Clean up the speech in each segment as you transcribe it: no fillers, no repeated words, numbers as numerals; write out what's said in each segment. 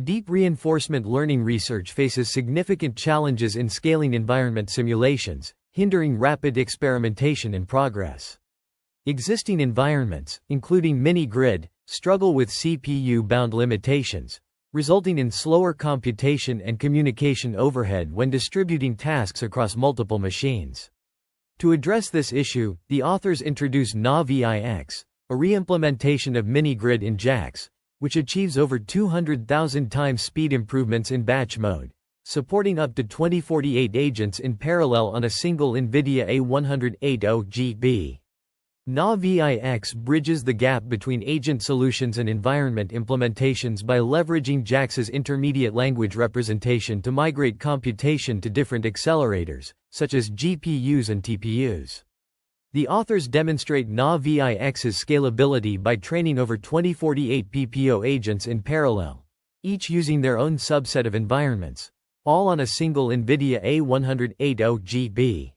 Deep reinforcement learning research faces significant challenges in scaling environment simulations, hindering rapid experimentation and progress. Existing environments, including MiniGrid, struggle with CPU-bound limitations, resulting in slower computation and communication overhead when distributing tasks across multiple machines. To address this issue, the authors introduce NAVIX, a re-implementation of MiniGrid in JAX, which achieves over 200,000 times speed improvements in batch mode, supporting up to 2048 agents in parallel on a single Nvidia A100 8GB. NAVIX bridges the gap between agent solutions and environment implementations by leveraging JAX's intermediate language representation to migrate computation to different accelerators, such as GPUs and TPUs. The authors demonstrate NAVIX's scalability by training over 2048 PPO agents in parallel, each using their own subset of environments, all on a single Nvidia A100 8GB.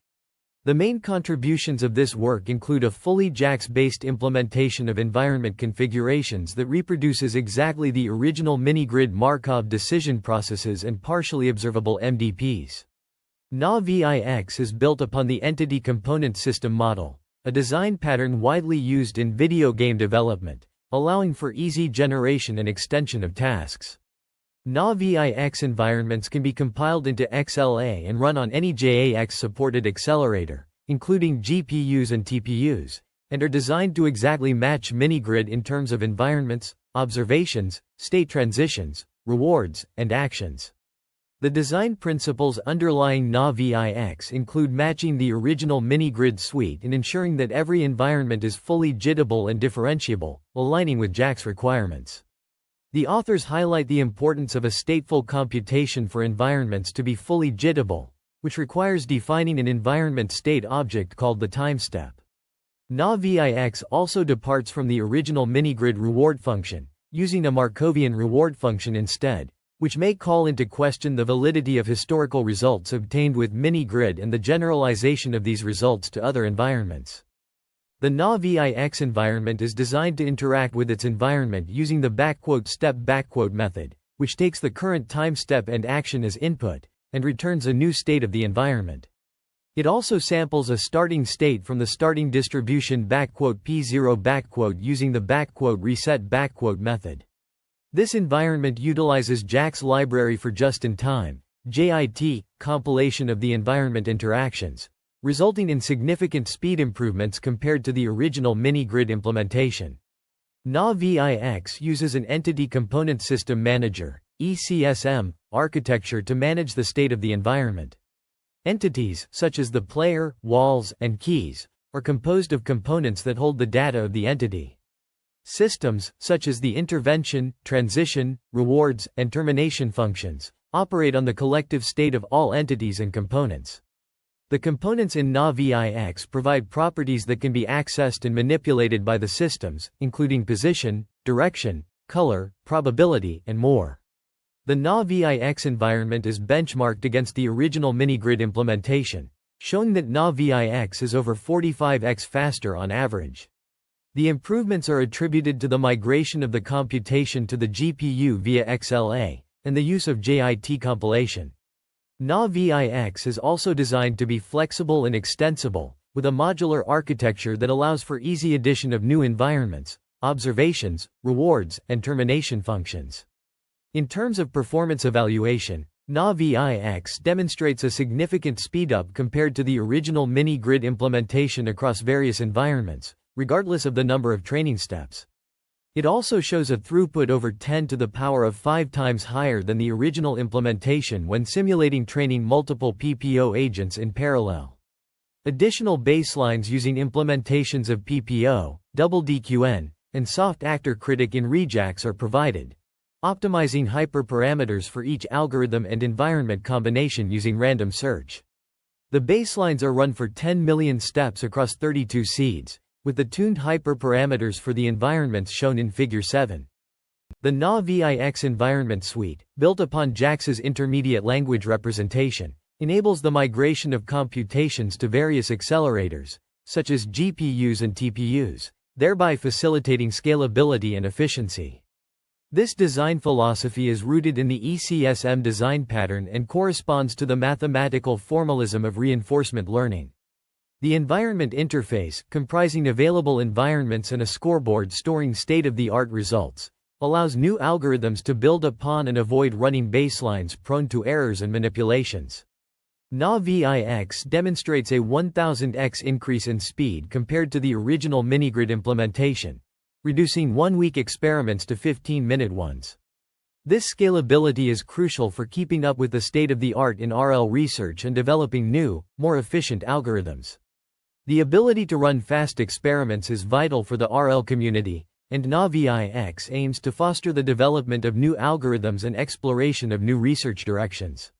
The main contributions of this work include a fully JAX-based implementation of environment configurations that reproduces exactly the original MiniGrid Markov decision processes and partially observable MDPs. NAVIX is built upon the Entity Component System model, a design pattern widely used in video game development, allowing for easy generation and extension of tasks. NAVIX environments can be compiled into XLA and run on any JAX-supported accelerator, including GPUs and TPUs, and are designed to exactly match MiniGrid in terms of environments, observations, state transitions, rewards, and actions. The design principles underlying NAVIX include matching the original MiniGrid suite and ensuring that every environment is fully JITable and differentiable, aligning with JAX requirements. The authors highlight the importance of a stateful computation for environments to be fully JITable, which requires defining an environment state object called the timestep. NAVIX also departs from the original MiniGrid reward function, using a Markovian reward function instead, which may call into question the validity of historical results obtained with MiniGrid and the generalization of these results to other environments. The NAVIX environment is designed to interact with its environment using the "step" method, which takes the current time step and action as input, and returns a new state of the environment. It also samples a starting state from the starting distribution "P0" using the "reset" method. This environment utilizes JAX library for just-in-time (JIT) compilation of the environment interactions, resulting in significant speed improvements compared to the original MiniGrid implementation. NAVIX uses an Entity Component System Manager (ECSM) architecture to manage the state of the environment. Entities, such as the player, walls, and keys, are composed of components that hold the data of the entity. Systems, such as the intervention, transition, rewards, and termination functions, operate on the collective state of all entities and components. The components in NAVIX provide properties that can be accessed and manipulated by the systems, including position, direction, color, probability, and more. The NAVIX environment is benchmarked against the original MiniGrid implementation, showing that NAVIX is over 45x faster on average. The improvements are attributed to the migration of the computation to the GPU via XLA, and the use of JIT compilation. NAVIX is also designed to be flexible and extensible, with a modular architecture that allows for easy addition of new environments, observations, rewards, and termination functions. In terms of performance evaluation, NAVIX demonstrates a significant speedup compared to the original MiniGrid implementation across various environments, regardless of the number of training steps. It also shows a throughput over 10 to the power of 5 times higher than the original implementation when simulating training multiple PPO agents in parallel. Additional baselines using implementations of PPO, double DQN, and soft actor critic in ReJAX are provided, optimizing hyperparameters for each algorithm and environment combination using random search. The baselines are run for 10 million steps across 32 seeds, with the tuned hyperparameters for the environments shown in Figure 7. The NAVIX environment suite, built upon JAX's intermediate language representation, enables the migration of computations to various accelerators, such as GPUs and TPUs, thereby facilitating scalability and efficiency. This design philosophy is rooted in the ECSM design pattern and corresponds to the mathematical formalism of reinforcement learning. The environment interface, comprising available environments and a scoreboard storing state-of-the-art results, allows new algorithms to build upon and avoid running baselines prone to errors and manipulations. NAVIX demonstrates a 1000x increase in speed compared to the original MiniGrid implementation, reducing 1-week experiments to 15-minute ones. This scalability is crucial for keeping up with the state-of-the-art in RL research and developing new, more efficient algorithms. The ability to run fast experiments is vital for the RL community, and NAVIX aims to foster the development of new algorithms and exploration of new research directions.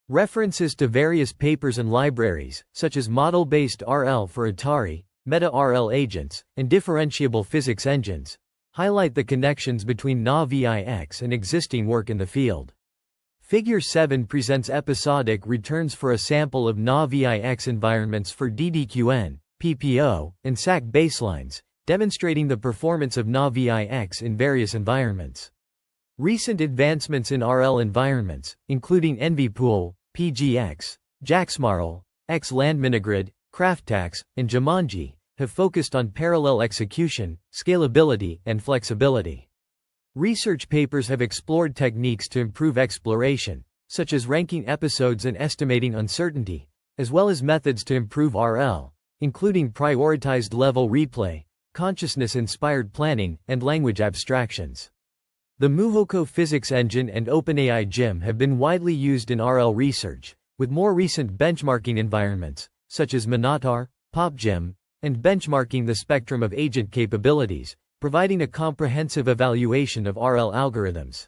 References to various papers and libraries, such as model-based RL for Atari, meta-RL agents, and differentiable physics engines, highlight the connections between NAVIX and existing work in the field. Figure 7 presents episodic returns for a sample of NAVIX environments for DDQN, PPO, and SAC baselines, demonstrating the performance of NAVIX in various environments. Recent advancements in RL environments, including NVPool, PGX, JAX X-Land MiniGrid, CraftTax, and Jumanji, have focused on parallel execution, scalability, and flexibility. Research papers have explored techniques to improve exploration, such as ranking episodes and estimating uncertainty, as well as methods to improve RL, including prioritized level replay, consciousness-inspired planning, and language abstractions. The Muhoko physics engine and OpenAI GIM have been widely used in RL research, with more recent benchmarking environments, such as Minotaur, PopGIM, and benchmarking the spectrum of agent capabilities, providing a comprehensive evaluation of RL algorithms.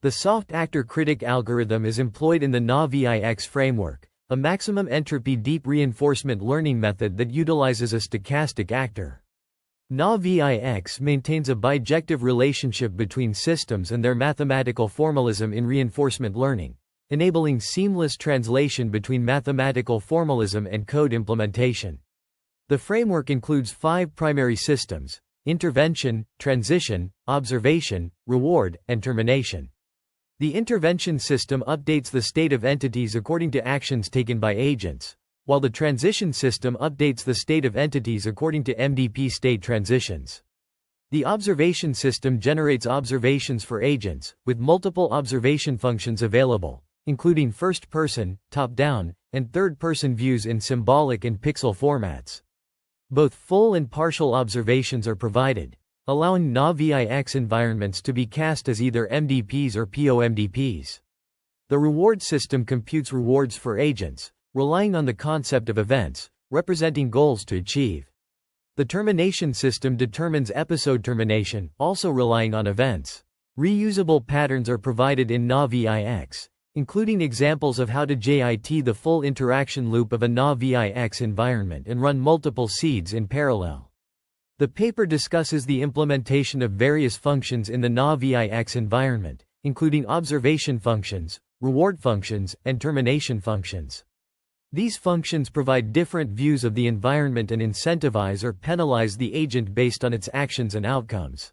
The soft actor critic algorithm is employed in the NAVIX framework, a maximum entropy deep reinforcement learning method that utilizes a stochastic actor. NAVIX maintains a bijective relationship between systems and their mathematical formalism in reinforcement learning, enabling seamless translation between mathematical formalism and code implementation. The framework includes 5 primary systems: intervention, transition, observation, reward, and termination. The intervention system updates the state of entities according to actions taken by agents, while the transition system updates the state of entities according to MDP state transitions. The observation system generates observations for agents, with multiple observation functions available, including first-person, top-down, and third-person views in symbolic and pixel formats. Both full and partial observations are provided, allowing NAVIX environments to be cast as either MDPs or POMDPs. The reward system computes rewards for agents, relying on the concept of events, representing goals to achieve. The termination system determines episode termination, also relying on events. Reusable patterns are provided in NAVIX, including examples of how to JIT the full interaction loop of a NAVIX environment and run multiple seeds in parallel. The paper discusses the implementation of various functions in the NAVIX environment, including observation functions, reward functions, and termination functions. These functions provide different views of the environment and incentivize or penalize the agent based on its actions and outcomes.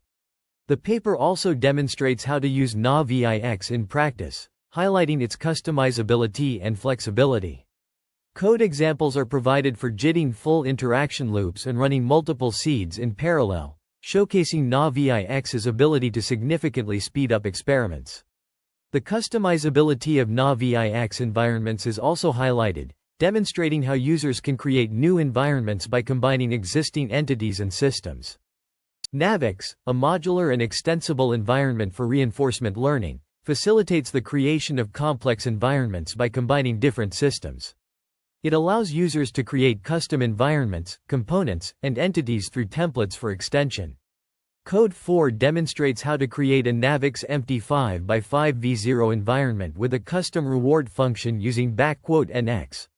The paper also demonstrates how to use NAVIX in practice, highlighting its customizability and flexibility. Code examples are provided for JITting full interaction loops and running multiple seeds in parallel, showcasing NAVIX's ability to significantly speed up experiments. The customizability of NAVIX environments is also highlighted, demonstrating how users can create new environments by combining existing entities and systems. NAVIX, a modular and extensible environment for reinforcement learning, facilitates the creation of complex environments by combining different systems. It allows users to create custom environments, components, and entities through templates for extension. Code 4 demonstrates how to create a NAVIX empty 5x5v0 environment with a custom reward function using !NX.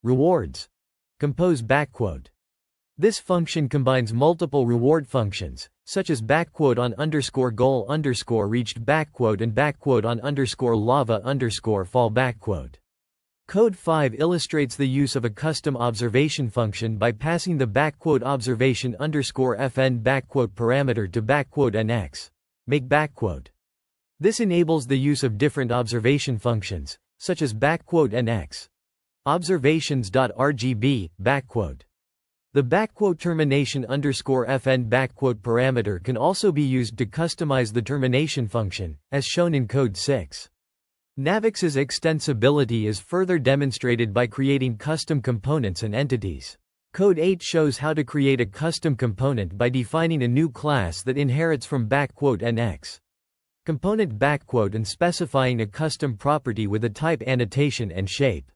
Rewards. Compose !. This function combines multiple reward functions, such as !on_goal_reached and !on_lava_fall. Code 5 illustrates the use of a custom observation function by passing the !observation_fn parameter to !nx. Make !. This enables the use of different observation functions, such as "nx", observations.rgb, The termination _fn parameter can also be used to customize the termination function, as shown in code 6. NAVIX's extensibility is further demonstrated by creating custom components and entities. Code 8 shows how to create a custom component by defining a new class that inherits from "nx" component and specifying a custom property with a type annotation and shape.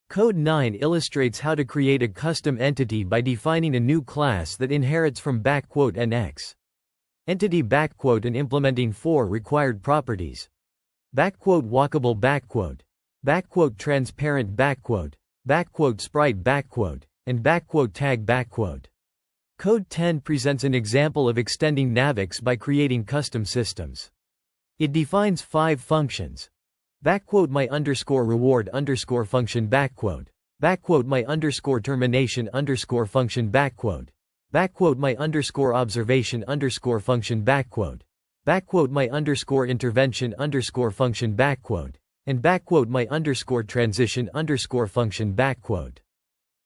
Code 9 illustrates how to create a custom entity by defining a new class that inherits from "nx" entity and implementing 4 required properties: walkable transparent sprite and tag. Code 10 presents an example of extending NAVIX by creating custom systems. It defines 5 functions: my_reward function my_termination function my_observation function my_intervention function and my_transition function.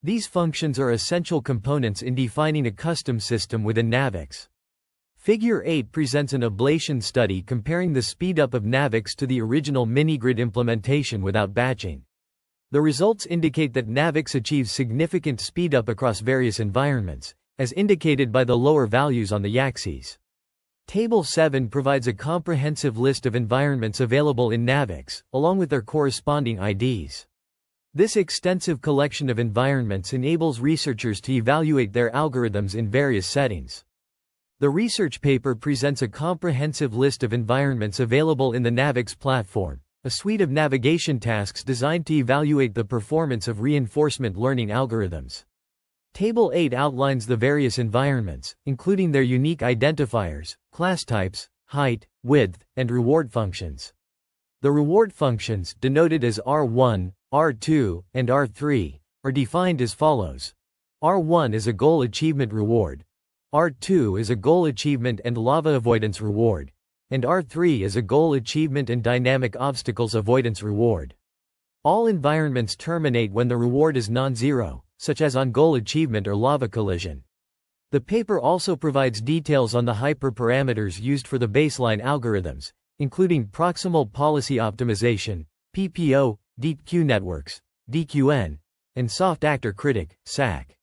These functions are essential components in defining a custom system within NAVIX. Figure 8 presents an ablation study comparing the speedup of NAVIX to the original MiniGrid implementation without batching. The results indicate that NAVIX achieves significant speedup across various environments, as indicated by the lower values on the y-axis. Table 7 provides a comprehensive list of environments available in NAVIX, along with their corresponding IDs. This extensive collection of environments enables researchers to evaluate their algorithms in various settings. The research paper presents a comprehensive list of environments available in the NAVIX platform, a suite of navigation tasks designed to evaluate the performance of reinforcement learning algorithms. Table 8 outlines the various environments, including their unique identifiers, class types, height, width, and reward functions. The reward functions, denoted as R1, R2, and R3, are defined as follows. R1 is a goal achievement reward, R2 is a goal achievement and lava avoidance reward, and R3 is a goal achievement and dynamic obstacles avoidance reward. All environments terminate when the reward is non-zero, such as on goal achievement or lava collision. The paper also provides details on the hyperparameters used for the baseline algorithms, including proximal policy optimization, PPO, deep Q networks, DQN, and soft actor critic, SAC.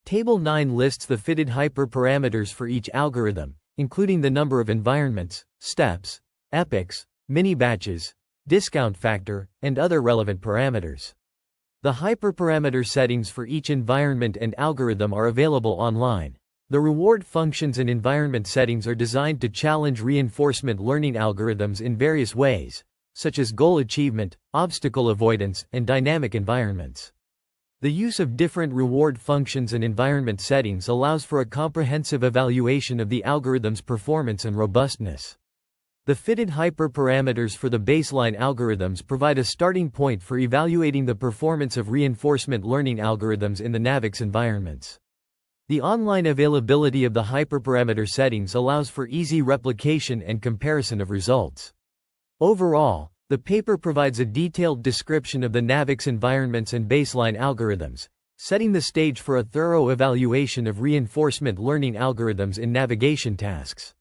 Table 9 lists the fitted hyperparameters for each algorithm, including the number of environments, steps, epochs, mini-batches, discount factor, and other relevant parameters. The hyperparameter settings for each environment and algorithm are available online. The reward functions and environment settings are designed to challenge reinforcement learning algorithms in various ways, such as goal achievement, obstacle avoidance, and dynamic environments. The use of different reward functions and environment settings allows for a comprehensive evaluation of the algorithm's performance and robustness. The fitted hyperparameters for the baseline algorithms provide a starting point for evaluating the performance of reinforcement learning algorithms in the NAVIX environments. The online availability of the hyperparameter settings allows for easy replication and comparison of results. Overall, the paper provides a detailed description of the NAVIX environments and baseline algorithms, setting the stage for a thorough evaluation of reinforcement learning algorithms in navigation tasks.